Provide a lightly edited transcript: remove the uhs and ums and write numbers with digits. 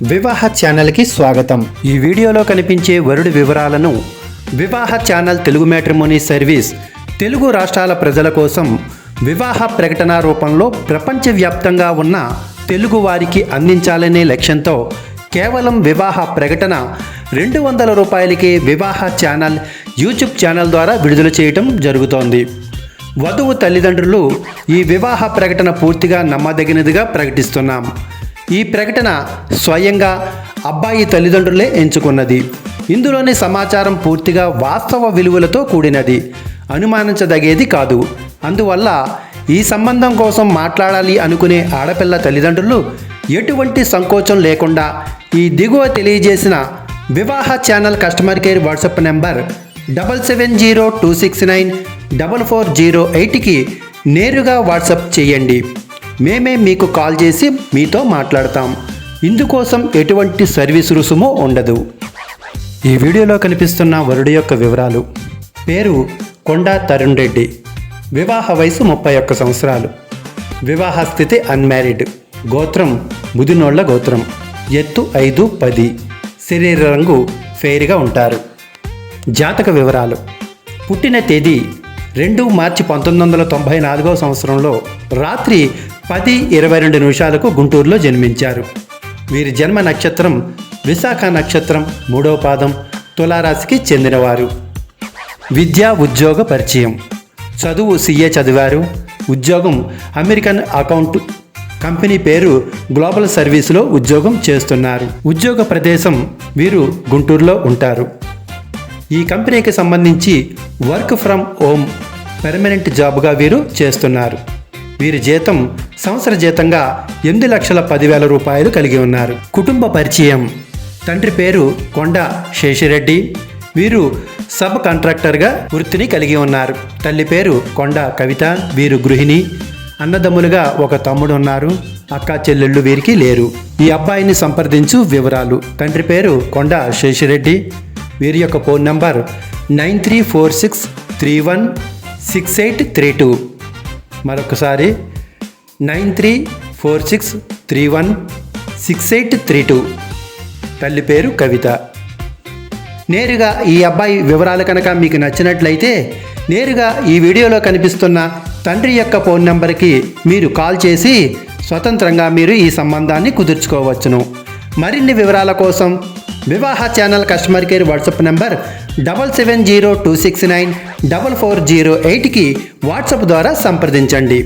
వివాహ ఛానల్కి స్వాగతం. ఈ వీడియోలో కనిపించే వరుడి వివరాలను వివాహ channel Telugu matrimony service Telugu రాష్ట్రాల ప్రజల కోసం వివాహ ప్రకటన రూపంలో ప్రపంచవ్యాప్తంగా ఉన్న తెలుగు వారికి అందించాలనే లక్ష్యంతో కేవలం వివాహ ప్రకటన 200 రూపాయలకే వివాహ ఛానల్ యూట్యూబ్ ఛానల్ ద్వారా విడుదల చేయటం జరుగుతోంది. వధువు తల్లిదండ్రులు ఈ వివాహ ప్రకటన పూర్తిగా నమ్మదగినదిగా ప్రకటిస్తున్నాం. ఈ ప్రకటన స్వయంగా అబ్బాయి తల్లిదండ్రులే ఎంచుకున్నది. ఇందులోని సమాచారం పూర్తిగా వాస్తవ విలువలతో కూడినది, అనుమానించదగేది కాదు. అందువల్ల ఈ సంబంధం కోసం మాట్లాడాలి అనుకునే ఆడపిల్ల తల్లిదండ్రులు ఎటువంటి సంకోచం లేకుండా ఈ దిగువ తెలియజేసిన Vivaha channel customer care WhatsApp number 770226944080కి నేరుగా వాట్సాప్ చేయండి. మేమే మీకు కాల్ చేసి మీతో మాట్లాడతాం. ఇందుకోసం ఎటువంటి సర్వీస్ రుసుము ఉండదు. ఈ వీడియోలో కనిపిస్తున్న వరుడి యొక్క వివరాలు: పేరు కొండా తరుణ్ రెడ్డి, వివాహ వయసు 31 సంవత్సరాలు, వివాహ స్థితి అన్మ్యారీడ్, గోత్రం ముదినోళ్ల గోత్రం, ఎత్తు 5'10", శరీర రంగు ఫెయిర్గా ఉంటారు. జాతక వివరాలు: పుట్టిన తేదీ 2 మార్చి 1994 సంవత్సరంలో రాత్రి 10:22 గుంటూరులో జన్మించారు. వీరి జన్మ నక్షత్రం విశాఖ నక్షత్రం, 3వ పాదం, తులారాశికి చెందినవారు. విద్యా ఉద్యోగ పరిచయం: చదువు CA చదివారు. ఉద్యోగం అమెరికన్ అకౌంట్ కంపెనీ పేరు గ్లోబల్ సర్వీస్లో ఉద్యోగం చేస్తున్నారు. ఉద్యోగ ప్రదేశం వీరు గుంటూరులో ఉంటారు. ఈ కంపెనీకి సంబంధించి వర్క్ ఫ్రమ్ హోమ్ పర్మనెంట్ జాబ్గా వీరు చేస్తున్నారు. వీరి జీతం సంవత్సర జీతంగా 8,10,000 రూపాయలు కలిగి ఉన్నారు. కుటుంబ పరిచయం: తండ్రి పేరు కొండ శేషిరెడ్డి, వీరు సబ్ కాంట్రాక్టర్గా వృత్తిని కలిగి ఉన్నారు. తల్లి పేరు కొండ కవిత, వీరు గృహిణి. అన్నదమ్ములుగా ఒక తమ్ముడు ఉన్నారు. అక్క చెల్లెళ్ళు వీరికి లేరు. ఈ అబ్బాయిని సంప్రదించు వివరాలు: తండ్రి పేరు కొండ శేషిరెడ్డి, వీరి యొక్క ఫోన్ నంబర్ 9346316832. మరొకసారి 9346316832. తల్లి పేరు కవిత. నేరుగా ఈ అబ్బాయి వివరాలు కనుక మీకు నచ్చినట్లయితే నేరుగా ఈ వీడియోలో కనిపిస్తున్న తండ్రి యొక్క ఫోన్ నెంబర్కి మీరు కాల్ చేసి స్వతంత్రంగా మీరు ఈ సంబంధాన్ని కుదుర్చుకోవచ్చును. మరిన్ని వివరాల కోసం Vivaha channel customer care WhatsApp number 7702694408కి వాట్సాప్ ద్వారా సంప్రదించండి.